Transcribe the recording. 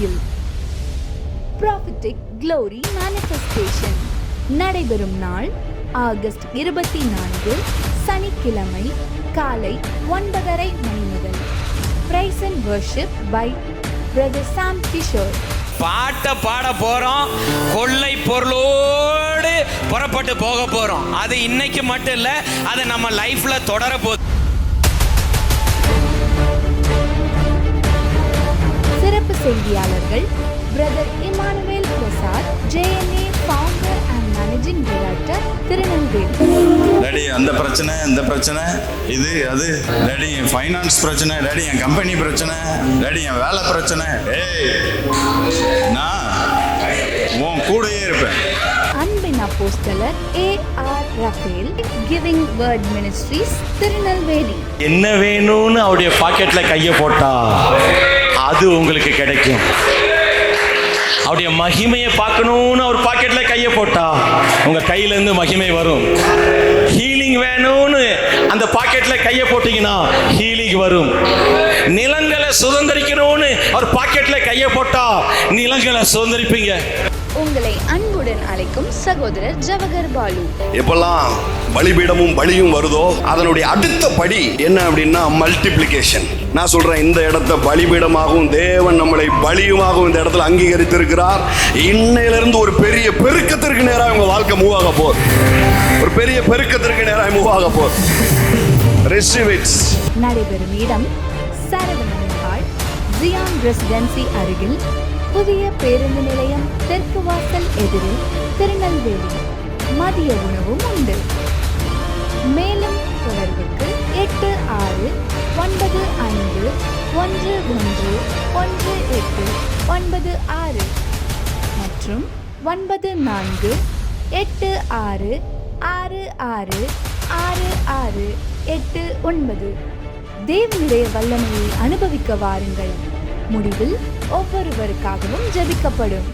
திருநெல்வேலியில் Prophetic Glory Manifestation நடைபெறும் நாள் ஆகஸ்ட் 24 சனிக்கிழமை காலை 9:30 மணி முதல். Praise and worship by Brother Sam Kishore. பாட்டை பாட போறோம், கொள்ளை பொருளோடு புறப்பட்டு போக போறோம். அது இன்னைக்கு மட்டும் இல்ல, அது நம்ம லைஃப்ல தொடர போகுது. சிறப்பு செய்தியாளர்கள் brother Emmanuel Prasad, JNA founder and managing director, Tirunelveli. Daddy அந்த பிரச்சனை இந்த பிரச்சனை இது அது, டாடி என் ஃபைனான்ஸ் பிரச்சனை, டாடி என் கம்பெனி பிரச்சனை, டாடி என் வேலை பிரச்சனை. நான் உன் கூடயே இருப்பேன். அன்பின் அப்போஸ்தலர் A.R. Raphael, giving word ministries, Tirunelveli. என்ன வேணும்னு அவருடைய பாக்கெட்ல கையை போட்டா அது உங்களுக்கு கிடைக்கும். அவருடைய மகிமையை பார்க்கணும்னு அவர் பாக்கெட்ல கையை போட்டா உங்க கையில இருந்து மகிமை வரும். ஹீலிங் வேணும்னு அந்த பாக்கெட்ல கையை போட்டீங்கன்னா ஹீலிங் வரும். நிலங்களை சுதந்திரிக்கணும்னு அவர் பாக்கெட்ல கையை போட்டா நிலங்களை சுதந்திரிப்பீங்க. உங்களை அன்புடன் அழைக்கும் சகோதரர் ஜவஹர் பாலு. எப்பெல்லாம் பலிபீடமும் பலியும் வருதோ அதனுடைய அடுத்த படி என்ன அப்படின்னா மல்டிப்ளிகேஷன். நான் சொல்றேன், இந்த இடத்த பலிபீடமாகவும் தேவன் நம்மளை பலியுமாகவும் இந்த இடத்துல அங்கீகரித்திருக்கிறார். இன்னையிலிருந்து ஒரு பெரிய பெருக்கத்திற்கு நேராக உங்க வாழ்க்கை மூவ் ஆக போகுது. ஒரு பெரிய பெருக்கத்திற்கு நேராக மூவ் ஆக போகுது. Receive it. நடைபெறும் இடம் சரவணன் ஹால், ஜியான் ரெசிடென்சி அருகில், புதிய பேருந்து நிலையம் தெற்கு வாசல் எதிரில், திருநெல்வேலி. மதிய உணவும் உண்டு. மேலும் தொடர்புக்கு 8655111896 மற்றும் 9486666689. தேவனுடைய வல்லமையை அனுபவிக்க வாருங்கள். முடிவில் ஒவ்வொருவருக்காகவும் ஜெபிக்கப்படும்.